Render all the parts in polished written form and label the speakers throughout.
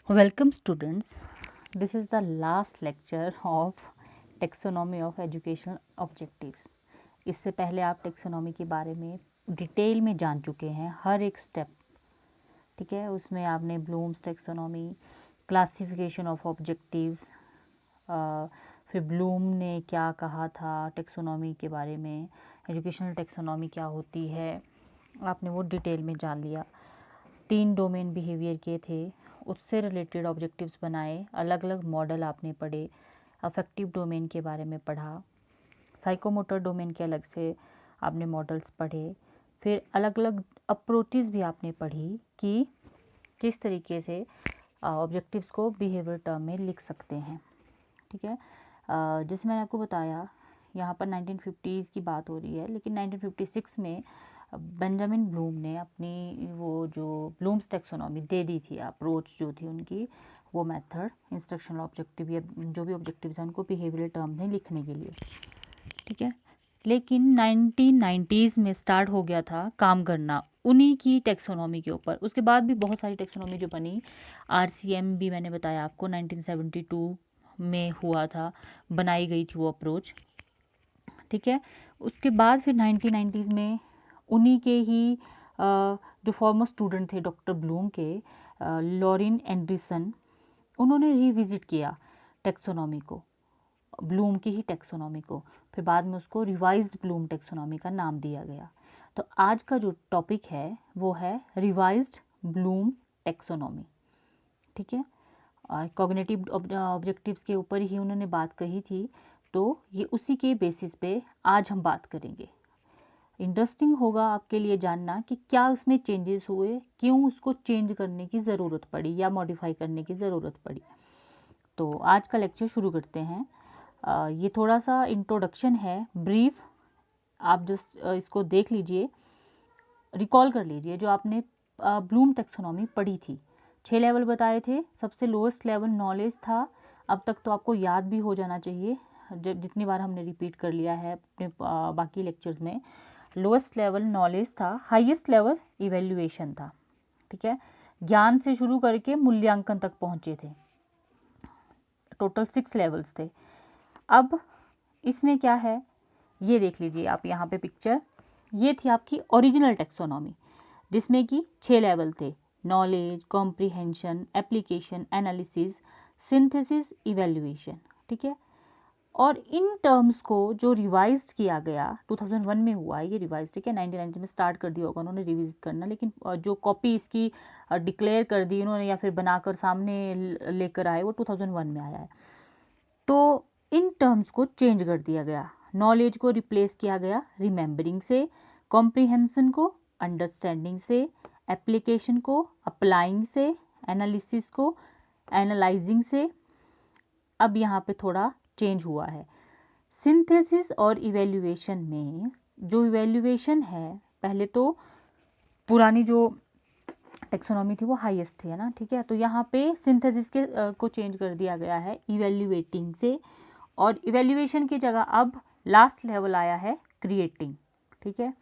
Speaker 1: Welcome students. This is the last lecture of taxonomy of educational objectives. इससे पहले आप taxonomy के बारे में डिटेल में जान चुके हैं, हर एक स्टेप, ठीक है। उसमें आपने blooms taxonomy, classification of objectives, फिर ब्लूम ने क्या कहा था टेक्सोनॉमी के बारे में, एजुकेशनल टेक्सोनॉमी क्या होती है, आपने वो डिटेल में जान लिया। 3 डोमेन बिहेवियर के थे, उससे रिलेटेड ऑब्जेक्टिव्स बनाए, अलग अलग मॉडल आपने पढ़े, अफेक्टिव डोमेन के बारे में पढ़ा, साइकोमोटर डोमेन के अलग से आपने मॉडल्स पढ़े, फिर अलग अलग अप्रोचेस भी आपने पढ़ी कि किस तरीके से ऑब्जेक्टिव्स को बिहेवियर टर्म में लिख सकते हैं, ठीक है। जैसे मैंने आपको बताया, यहाँ पर 1950s की बात हो रही है, लेकिन 1956 में बेंजामिन ब्लूम ने अपनी वो जो ब्लूम्स टेक्सोनॉमी दे दी थी, अप्रोच जो थी उनकी, वो मेथड इंस्ट्रक्शनल ऑब्जेक्टिव या जो भी ऑब्जेक्टिव्स हैं उनको बिहेवियरल टर्म में लिखने के लिए, ठीक है। लेकिन 1990s में स्टार्ट हो गया था काम करना उन्हीं की टेक्सोनॉमी के ऊपर। उसके बाद भी बहुत सारी टेक्सोनॉमी जो बनी, RCM भी मैंने बताया आपको 1972 में हुआ था, बनाई गई थी वो अप्रोच, ठीक है। उसके बाद फिर 1990s में उन्हीं के ही जो फॉर्मर स्टूडेंट थे डॉक्टर ब्लूम के, लॉरिन एंडरसन, उन्होंने रिविजिट किया टेक्सोनॉमी को, ब्लूम की ही टेक्सोनॉमी को, फिर बाद में उसको रिवाइज्ड ब्लूम टेक्सोनॉमी का नाम दिया गया। तो आज का जो टॉपिक है वो है रिवाइज्ड ब्लूम टेक्सोनॉमी, ठीक है। कॉग्निटिव ऑब्जेक्टिव्स के ऊपर ही उन्होंने बात कही थी, तो ये उसी के बेसिस पे आज हम बात करेंगे। इंटरेस्टिंग होगा आपके लिए जानना कि क्या उसमें चेंजेस हुए, क्यों उसको चेंज करने की ज़रूरत पड़ी या मॉडिफाई करने की ज़रूरत पड़ी। तो आज का लेक्चर शुरू करते हैं। ये थोड़ा सा इंट्रोडक्शन है, ब्रीफ, आप जस्ट इसको देख लीजिए, रिकॉल कर लीजिए जो आपने ब्लूम टेक्सोनॉमी पढ़ी थी। 6 लेवल बताए थे, सबसे लोएस्ट लेवल नॉलेज था। अब तक तो आपको याद भी हो जाना चाहिए, जब जितनी बार हमने रिपीट कर लिया है अपने बाकी लेक्चर्स में। लोएस्ट लेवल नॉलेज था, हाईएस्ट लेवल इवेल्युएशन था, ठीक है। ज्ञान से शुरू करके मूल्यांकन तक पहुंचे थे, टोटल 6 लेवल्स थे। अब इसमें क्या है ये देख लीजिए आप यहाँ पे पिक्चर, ये थी आपकी ओरिजिनल टेक्सोनॉमी जिसमें कि 6 लेवल थे, knowledge, comprehension, application, analysis, synthesis, evaluation, ठीक है। और इन टर्म्स को जो रिवाइज किया गया 2001 में हुआ है, ये रिवाइज, ठीक है। 1990 में स्टार्ट कर दिया होगा उन्होंने रिवाइज करना, लेकिन जो कॉपी इसकी डिक्लेयर कर दी उन्होंने या फिर बनाकर सामने लेकर आए वो 2001 में आया है। तो इन टर्म्स को चेंज कर दिया गया, नॉलेज को रिप्लेस किया गया रिमेंबरिंग से, कॉम्प्रिहेंशन को अंडरस्टैंडिंग से, एप्लीकेशन को अप्लाइंग से, एनालिसिस को एनालाइजिंग से। अब यहाँ पे थोड़ा चेंज हुआ है सिंथेसिस और इवेल्युएशन में। जो इवेल्युएशन है, पहले तो पुरानी जो टेक्सोनॉमी थी वो हाईएस्ट थी, है ना, ठीक है। तो यहाँ पे सिंथेसिस के को चेंज कर दिया गया है इवेल्युएटिंग से, और इवेल्युएशन की जगह अब लास्ट लेवल आया है क्रिएटिंग, ठीक है,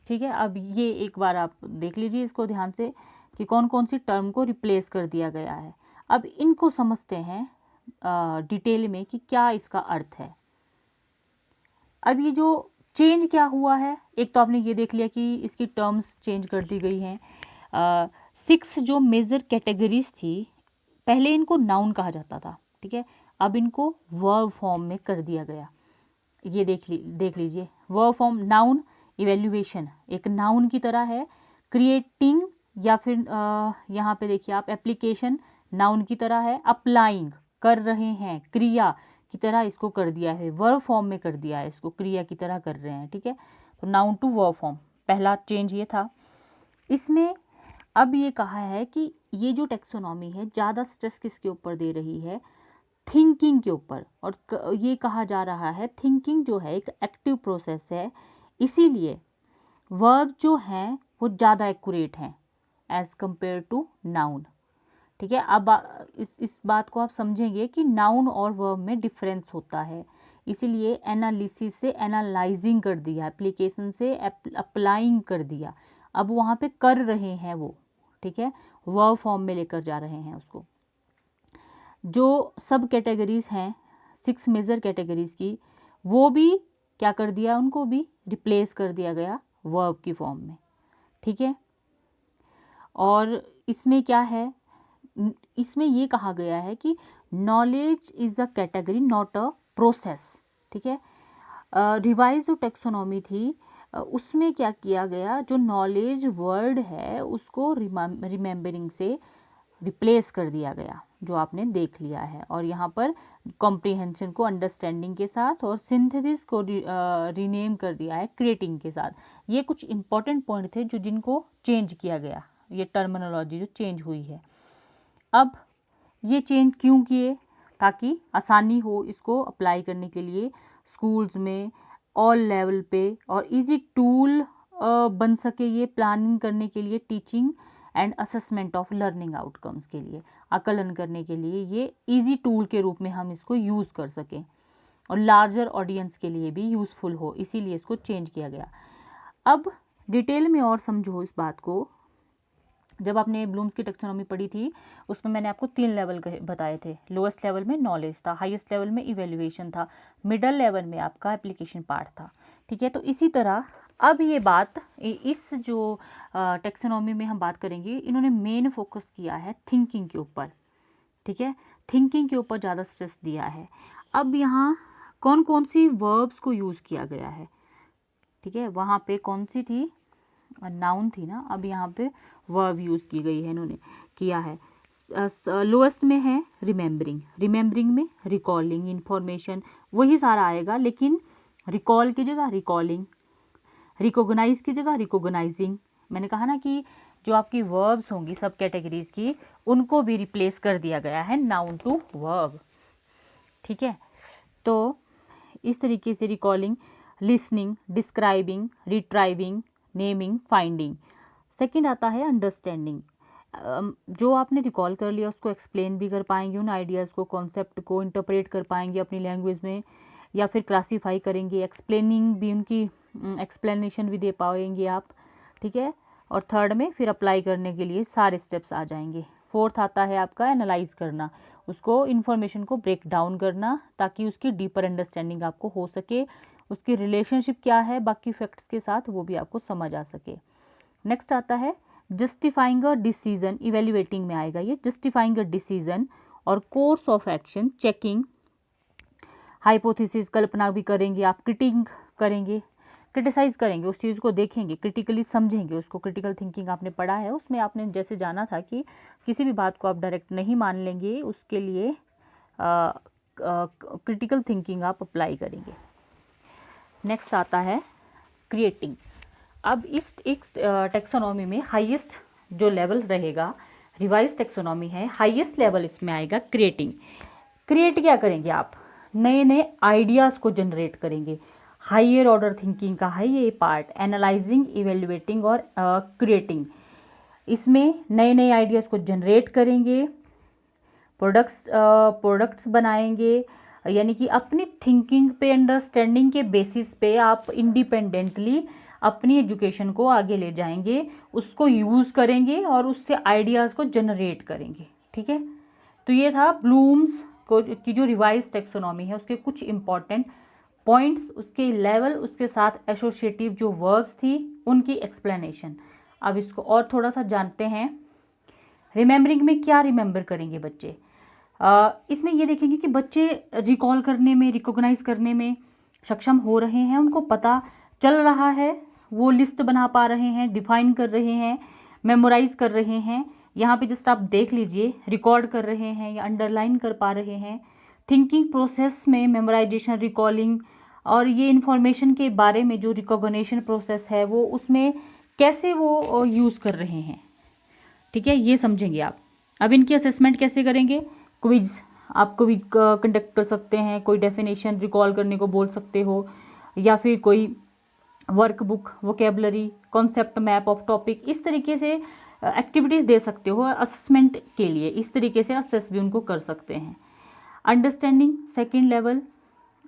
Speaker 1: ठीक है। अब ये एक बार आप देख लीजिए इसको ध्यान से कि कौन कौन सी टर्म को रिप्लेस कर दिया गया है। अब इनको समझते हैं डिटेल में कि क्या इसका अर्थ है। अब ये जो चेंज क्या हुआ है, एक तो आपने ये देख लिया कि इसकी टर्म्स चेंज कर दी गई हैं। 6 जो मेजर कैटेगरीज थी, पहले इनको नाउन कहा जाता था, ठीक है, अब इनको वर्ब फॉर्म में कर दिया गया। ये देख लीजिए, वर्ब फॉर्म, नाउन, इवेल्युएशन एक नाउन की तरह है, क्रिएटिंग या फिर यहाँ पे देखिए आप एप्लीकेशन नाउन की तरह है, अप्लाइंग कर रहे हैं क्रिया की तरह इसको कर दिया है, वर्ब फॉर्म में कर दिया है इसको, क्रिया की तरह कर रहे हैं, ठीक है। तो नाउन टू वर्ब फॉर्म, पहला चेंज ये था। इसमें अब ये कहा है कि ये जो टेक्सोनॉमी है ज़्यादा स्ट्रेस किसके ऊपर दे रही है, थिंकिंग के ऊपर। और ये कहा जा रहा है थिंकिंग जो है एक एक्टिव प्रोसेस है, इसीलिए वर्ब जो हैं वो ज़्यादा एक्यूरेट हैं एज कंपेयर टू नाउन, ठीक है। अब इस बात को आप समझेंगे कि नाउन और वर्ब में डिफरेंस होता है, इसीलिए एनालिसिस से एनालाइजिंग कर दिया, एप्लीकेशन से अप्लाइंग कर दिया, अब वहाँ पे कर रहे हैं वो, ठीक है, वर्ब फॉर्म में लेकर जा रहे हैं उसको। जो सब कैटेगरीज हैं 6 मेजर कैटेगरीज की, वो भी क्या कर दिया, उनको भी रिप्लेस कर दिया गया वर्ब की फॉर्म में, ठीक है। और इसमें क्या है, इसमें ये कहा गया है कि knowledge is a category not a process, ठीक है। रिवाइज जो टेक्सोनॉमी थी उसमें क्या किया गया, जो नॉलेज वर्ड है उसको रिमेम्बरिंग से रिप्लेस कर दिया गया, जो आपने देख लिया है। और यहाँ पर कॉम्प्रिहेंशन को अंडरस्टैंडिंग के साथ और सिंथेसिस को रीनेम कर दिया है क्रिएटिंग के साथ। ये कुछ इंपॉर्टेंट पॉइंट थे जो जिनको चेंज किया गया, ये टर्मिनोलॉजी जो चेंज हुई है। अब ये चेंज क्यों किए, ताकि आसानी हो इसको अप्लाई करने के लिए स्कूल्स में ऑल लेवल पे, और इजी टूल बन सके ये प्लानिंग करने के लिए, teaching and assessment of learning outcomes के लिए, आकलन करने के लिए ये इजी टूल के रूप में हम इसको यूज़ कर सकें और लार्जर ऑडियंस के लिए भी यूज़फुल हो, इसीलिए इसको चेंज किया गया। अब डिटेल में और समझो इस बात को। जब आपने ब्लूम्स की टेक्सोनॉमी पढ़ी थी उसमें मैंने आपको 3 लेवल बताए थे। लोएस्ट लेवल में नॉलेज था, हाईएस्ट लेवल में इवेल्युएशन था, मिडल लेवल में आपका एप्लीकेशन पार्ट था, ठीक है। तो इसी तरह अब ये बात, इस जो टेक्सोनॉमी में हम बात करेंगे, इन्होंने मेन फोकस किया है थिंकिंग के ऊपर, ठीक है। थिंकिंग के ऊपर ज़्यादा स्ट्रेस दिया है। अब यहाँ कौन कौन सी वर्ब्स को यूज़ किया गया है, ठीक है। वहाँ पे कौन सी थी, नाउन थी ना, अब यहाँ पे वर्ब यूज़ की गई है, इन्होंने किया है। लोएस्ट में है रिमेम्बरिंग, रिमेम्बरिंग में रिकॉलिंग, इंफॉर्मेशन, वही सारा आएगा, लेकिन रिकॉल की जगह रिकॉलिंग, रिकॉग्नाइज की जगह रिकॉग्नाइजिंग। मैंने कहा ना कि जो आपकी वर्ब्स होंगी सब कैटेगरीज की, उनको भी रिप्लेस कर दिया गया है नाउन टू वर्ब, ठीक है। तो इस तरीके से recalling, listening, describing, retrieving, naming, finding. Second आता है अंडरस्टैंडिंग। जो आपने रिकॉल कर लिया उसको एक्सप्लेन भी कर पाएंगे, उन आइडियाज़ को, कॉन्सेप्ट को इंटरप्रेट कर पाएंगे अपनी लैंग्वेज में, या फिर क्लासीफाई करेंगे, एक्सप्लेनिंग भी, उनकी एक्सप्लेनेशन भी दे पाएंगे आप, ठीक है। और थर्ड में फिर अप्लाई करने के लिए सारे स्टेप्स आ जाएंगे। फोर्थ आता है आपका एनालाइज करना, उसको इन्फॉर्मेशन को ब्रेक डाउन करना ताकि उसकी डीपर अंडरस्टैंडिंग आपको हो सके, उसकी रिलेशनशिप क्या है बाकी फैक्ट्स के साथ वो भी आपको समझ आ सके। नेक्स्ट आता है जस्टिफाइंग अ डिसीजन, इवेल्युएटिंग में आएगा ये, जस्टिफाइंग अ डिसीजन और course of action, checking, hypothesis, कल्पना भी करेंगे आप, क्रिटिक करेंगे, क्रिटिसाइज करेंगे, उस चीज़ को देखेंगे, क्रिटिकली समझेंगे उसको। क्रिटिकल थिंकिंग आपने पढ़ा है, उसमें आपने जैसे जाना था कि किसी भी बात को आप डायरेक्ट नहीं मान लेंगे, उसके लिए क्रिटिकल थिंकिंग आप अप्लाई करेंगे। नेक्स्ट आता है क्रिएटिंग। अब इस टेक्सोनॉमी में हाईएस्ट जो लेवल रहेगा, रिवाइज टेक्सोनॉमी है, हाईएस्ट लेवल इसमें आएगा क्रिएटिंग। क्रिएट क्या करेंगे आप, नए नए आइडियाज़ को जनरेट करेंगे। हायर ऑर्डर थिंकिंग का है ये पार्ट, एनालाइजिंग, इवेल्युएटिंग और क्रिएटिंग। इसमें नए नए आइडियाज़ को जनरेट करेंगे, प्रोडक्ट्स बनाएंगे, यानी कि अपनी थिंकिंग पे, अंडरस्टैंडिंग के बेसिस पे आप इंडिपेंडेंटली अपनी एजुकेशन को आगे ले जाएंगे, उसको यूज़ करेंगे और उससे आइडियाज़ को जनरेट करेंगे, ठीक है। तो ये था ब्लूम्स को की जो रिवाइज टेक्सोनॉमी है उसके कुछ इंपॉर्टेंट पॉइंट्स, उसके लेवल, उसके साथ एसोसिएटिव जो वर्ब्स थी उनकी एक्सप्लेनेशन। अब इसको और थोड़ा सा जानते हैं। रिमेम्बरिंग में क्या रिमेम्बर करेंगे बच्चे, इसमें ये देखेंगे कि बच्चे रिकॉल करने में, रिकॉग्नाइज करने में सक्षम हो रहे हैं, उनको पता चल रहा है, वो लिस्ट बना पा रहे हैं, डिफाइन कर रहे हैं, मेमोराइज कर रहे हैं। यहाँ पे जस्ट आप देख लीजिए, रिकॉर्ड कर रहे हैं या अंडरलाइन कर पा रहे हैं। थिंकिंग प्रोसेस में मेमोराइजेशन, रिकॉलिंग और ये इन्फॉर्मेशन के बारे में जो रिकॉग्निशन प्रोसेस है वो उसमें कैसे वो यूज़ कर रहे हैं, ठीक है, ये समझेंगे आप। अब इनकी असेसमेंट कैसे करेंगे, क्विज, आप क्विज कंडक्ट कर सकते हैं, कोई डेफिनेशन रिकॉल करने को बोल सकते हो, या फिर कोई workbook, vocabulary, concept map of topic, इस तरीके से एक्टिविटीज़ दे सकते हो असेसमेंट के लिए, इस तरीके से असेस भी उनको कर सकते हैं। अंडरस्टैंडिंग सेकेंड लेवल,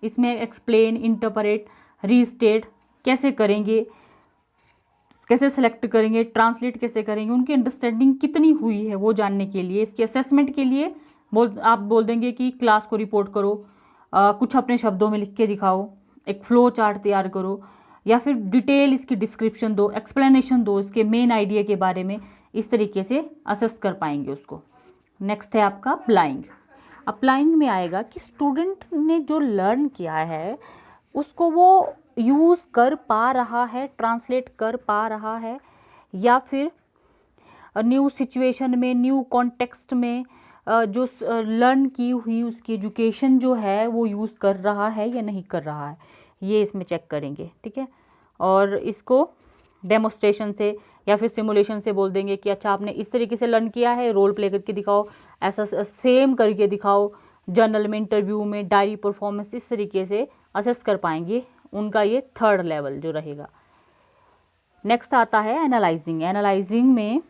Speaker 1: इसमें एक्सप्लेन, इंटरप्रेट, रीस्टेट कैसे करेंगे, कैसे सेलेक्ट करेंगे, ट्रांसलेट कैसे करेंगे, उनकी अंडरस्टैंडिंग कितनी हुई है वो जानने के लिए, इसके असेसमेंट के लिए आप बोल देंगे कि क्लास को रिपोर्ट करो, कुछ अपने शब्दों में लिख के दिखाओ, एक फ्लो चार्ट तैयार करो, या फिर डिटेल इसकी डिस्क्रिप्शन दो, एक्सप्लेनेशन दो इसके मेन आइडिया के बारे में। इस तरीके से असेस कर पाएंगे उसको। नेक्स्ट है आपका अप्लाइंग। अप्लाइंग में आएगा कि स्टूडेंट ने जो लर्न किया है उसको वो यूज़ कर पा रहा है, ट्रांसलेट कर पा रहा है, या फिर न्यू सिचुएशन में, न्यू कॉन्टेक्स्ट में जो लर्न की हुई उसकी एजुकेशन जो है वो यूज़ कर रहा है या नहीं कर रहा है, ये इसमें चेक करेंगे। ठीक है, और इसको डेमोस्ट्रेशन से या फिर सिमुलेशन से बोल देंगे कि अच्छा आपने इस तरीके से लर्न किया है, रोल प्ले करके दिखाओ, ऐसा सेम करके दिखाओ, जर्नल में, इंटरव्यू में, डायरी परफॉर्मेंस, इस तरीके से असेस कर पाएंगे। उनका ये थर्ड लेवल जो रहेगा। नेक्स्ट आता है एनालाइजिंग। एनालाइजिंग में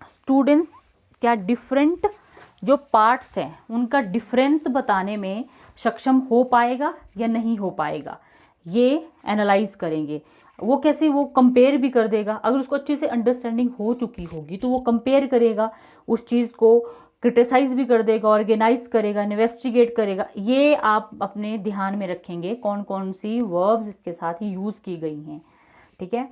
Speaker 1: स्टूडेंट्स क्या डिफरेंट जो पार्ट्स हैं उनका डिफरेंस बताने में सक्षम हो पाएगा या नहीं हो पाएगा, ये एनालाइज करेंगे। वो कैसे, वो कंपेयर भी कर देगा। अगर उसको अच्छे से अंडरस्टैंडिंग हो चुकी होगी तो वो कंपेयर करेगा, उस चीज़ को क्रिटिसाइज भी कर देगा, ऑर्गेनाइज करेगा, इन्वेस्टिगेट करेगा। ये आप अपने ध्यान में रखेंगे कौन कौन सी वर्ब्स इसके साथ ही यूज़ की गई हैं। ठीक है,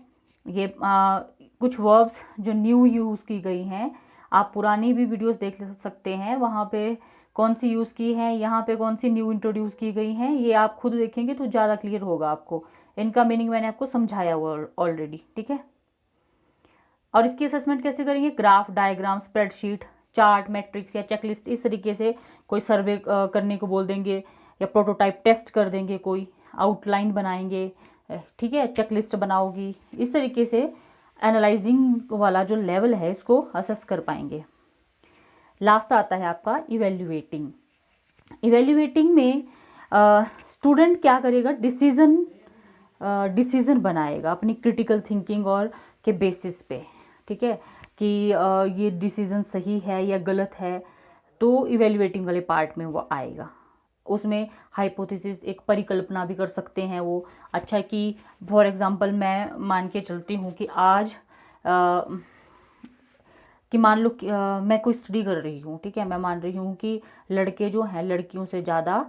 Speaker 1: ये कुछ वर्ब्स जो न्यू यूज़ की गई हैं, आप पुरानी भी वीडियोस देख सकते हैं, वहाँ पे कौन सी यूज़ की है, यहाँ पे कौन सी न्यू इंट्रोड्यूस की गई हैं, ये आप खुद देखेंगे तो ज़्यादा क्लियर होगा आपको। इनका मीनिंग मैंने आपको समझाया हुआ ऑलरेडी। ठीक है, और इसकी असेसमेंट कैसे करेंगे, graph, diagram, spreadsheet, chart, matrix या चेकलिस्ट, इस तरीके से कोई सर्वे करने को बोल देंगे, या प्रोटोटाइप टेस्ट कर देंगे, कोई आउटलाइन बनाएंगे। ठीक है, चेकलिस्ट बनाओगी, इस तरीके से एनालाइजिंग वाला जो लेवल है इसको असेस कर पाएंगे। लास्ट आता है आपका इवेल्युएटिंग। इवेल्युएटिंग में स्टूडेंट क्या करेगा, डिसीजन बनाएगा अपनी क्रिटिकल थिंकिंग और के बेसिस पे। ठीक है, कि ये डिसीजन सही है या गलत है, तो इवेल्युएटिंग वाले पार्ट में वो आएगा। उसमें हाइपोथेसिस, एक परिकल्पना भी कर सकते हैं वो। अच्छा, कि फॉर एग्जांपल मैं मान के चलती हूँ कि आज कि मान लो मैं कोई स्टडी कर रही हूँ। ठीक है, मैं मान रही हूँ कि लड़के जो हैं लड़कियों से ज़्यादा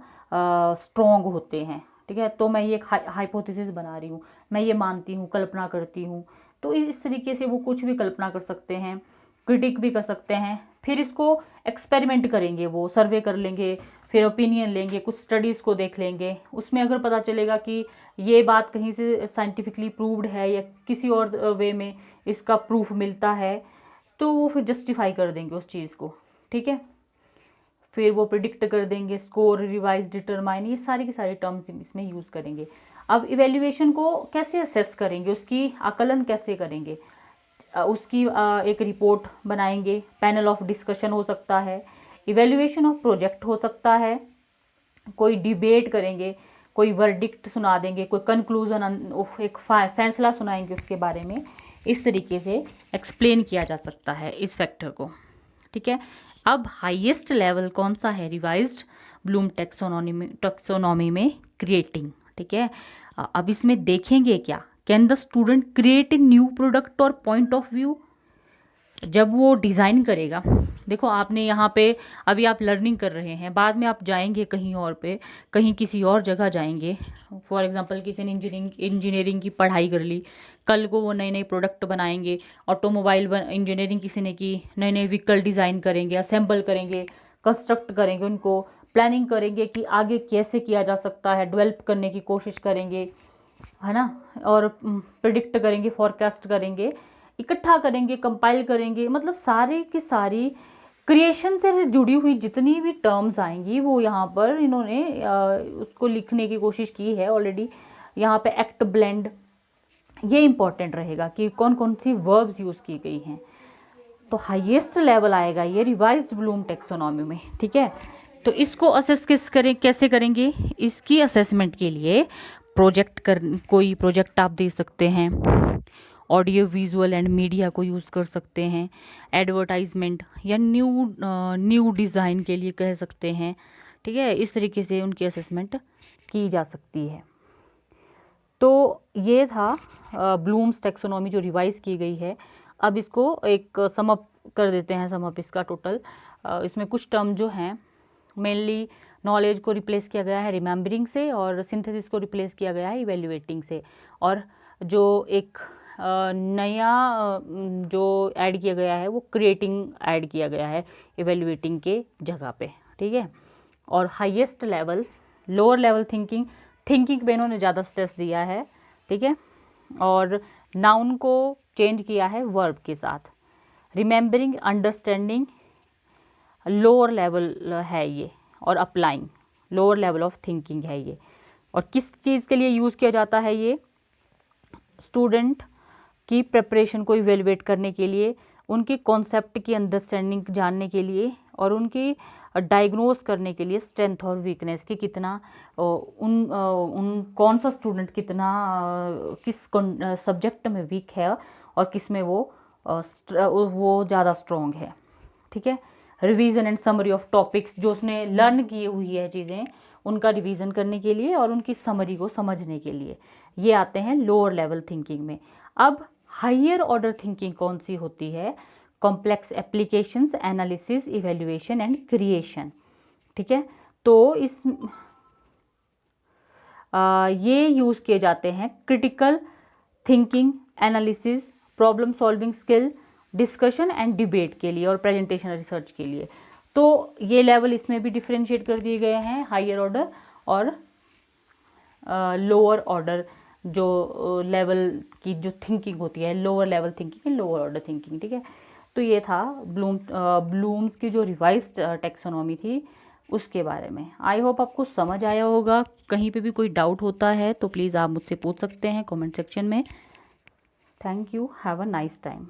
Speaker 1: स्ट्रॉन्ग होते हैं। ठीक है, तो मैं ये एक हाइपोथेसिस बना रही हूँ, मैं ये मानती हूँ, कल्पना करती हूँ। तो इस तरीके से वो कुछ भी कल्पना कर सकते हैं, क्रिटिक भी कर सकते हैं। फिर इसको एक्सपेरिमेंट करेंगे, वो सर्वे कर लेंगे, फिर ओपिनियन लेंगे, कुछ स्टडीज़ को देख लेंगे। उसमें अगर पता चलेगा कि ये बात कहीं से साइंटिफिकली प्रूव्ड है या किसी और वे में इसका प्रूफ मिलता है, तो वो फिर जस्टिफाई कर देंगे उस चीज़ को। ठीक है, फिर वो प्रिडिक्ट कर देंगे, स्कोर, रिवाइज, डिटरमाइन, ये सारी की सारी टर्म्स इसमें यूज़ करेंगे। अब इवेल्युएशन को कैसे असेस करेंगे, उसकी आकलन कैसे करेंगे, उसकी एक रिपोर्ट बनाएंगे, पैनल ऑफ डिस्कशन हो सकता है, इवेल्युएशन ऑफ प्रोजेक्ट हो सकता है, कोई डिबेट करेंगे, कोई वर्डिक्ट सुना देंगे, कोई कंक्लूजन, एक फैसला सुनाएंगे उसके बारे में। इस तरीके से एक्सप्लेन किया जा सकता है इस फैक्टर को। ठीक है, अब हाईएस्ट लेवल कौन सा है, रिवाइज्ड ब्लूम टैक्सोनॉमी में क्रिएटिंग। ठीक है, अब इसमें देखेंगे क्या, can the student create a new product और पॉइंट ऑफ व्यू। जब वो डिज़ाइन करेगा, देखो आपने यहाँ पे अभी आप लर्निंग कर रहे हैं, बाद में आप जाएंगे कहीं और पे, कहीं किसी और जगह जाएंगे। फॉर एग्जांपल किसी ने इंजीनियरिंग की पढ़ाई कर ली, कल को वो नए नए प्रोडक्ट बनाएंगे, ऑटोमोबाइल इंजीनियरिंग किसी ने की, नए नए व्हीकल डिज़ाइन करेंगे, असेंबल करेंगे, कंस्ट्रक्ट करेंगे, उनको प्लानिंग करेंगे कि आगे कैसे किया जा सकता है, डेवलप करने की कोशिश करेंगे, है ना, और प्रिडिक्ट करेंगे, फॉरकास्ट करेंगे, इकट्ठा करेंगे, कंपाइल करेंगे। मतलब सारी की सारी क्रिएशन से जुड़ी हुई जितनी भी टर्म्स आएंगी वो यहाँ पर इन्होंने उसको लिखने की कोशिश की है ऑलरेडी। यहाँ पे एक्ट, ब्लेंड, ये इंपॉर्टेंट रहेगा कि कौन कौन सी वर्ब्स यूज़ की गई हैं। तो हाईएस्ट लेवल आएगा ये रिवाइज्ड ब्लूम टैक्सोनॉमी में। ठीक है, तो इसको असेस कैसे करेंगे, इसकी असेसमेंट के लिए कोई प्रोजेक्ट आप दे सकते हैं, ऑडियो विजुअल एंड मीडिया को यूज़ कर सकते हैं, एडवर्टाइजमेंट या न्यू डिज़ाइन के लिए कह सकते हैं। ठीक है, इस तरीके से उनकी असेसमेंट की जा सकती है। तो ये था ब्लूम्स टेक्सोनॉमी जो रिवाइज की गई है। अब इसको एक समअप कर देते हैं, समअप इसका टोटल। इसमें कुछ टर्म जो हैं, मेनली नॉलेज को रिप्लेस किया गया है रिमेंबरिंग से, और सिंथेसिस को रिप्लेस किया गया है इवेल्युएटिंग से, और जो एक नया जो ऐड किया गया है वो क्रिएटिंग ऐड किया गया है इवेल्युएटिंग के जगह पे, ठीक है। और highest level, lower level thinking पे इन्होंने ज़्यादा स्ट्रेस दिया है, ठीक है। और नाउन को चेंज किया है वर्ब के साथ। रिमेंबरिंग, अंडरस्टैंडिंग लोअर लेवल है ये, और applying lower level of thinking है ये। और किस चीज़ के लिए यूज़ किया जाता है ये? स्टूडेंट की प्रिपरेशन को इवेलुएट करने के लिए, उनकी कॉन्सेप्ट की अंडरस्टैंडिंग जानने के लिए, और उनकी डायग्नोज करने के लिए स्ट्रेंथ और वीकनेस की कितना उन कौन सा स्टूडेंट कितना किस सब्जेक्ट में वीक है और किस में वो ज़्यादा स्ट्रॉन्ग है, ठीक है। Revision and summary of topics, जो उसने लर्न की हुई है चीज़ें, उनका रिवीजन करने के लिए और उनकी समरी को समझने के लिए, ये आते हैं लोअर लेवल थिंकिंग में। अब हायर ऑर्डर थिंकिंग कौन सी होती है? Complex applications, analysis, evaluation and creation, ठीक है। तो ये यूज़ किए जाते हैं critical thinking, analysis, problem solving skill, discussion and debate के लिए, और प्रेजेंटेशन रिसर्च के लिए। तो ये लेवल इसमें भी डिफ्रेंशिएट कर दिए गए हैं, हायर ऑर्डर और लोअर ऑर्डर जो लेवल की जो थिंकिंग होती है, lower level thinking and lower order thinking, ठीक है। तो ये था ब्लूम्स की जो रिवाइज्ड टेक्सोनॉमी थी उसके बारे में। आई होप आपको समझ आया होगा। कहीं पे भी कोई डाउट होता है तो प्लीज़ आप मुझसे पूछ सकते हैं कमेंट सेक्शन में। Thank you, have a nice time.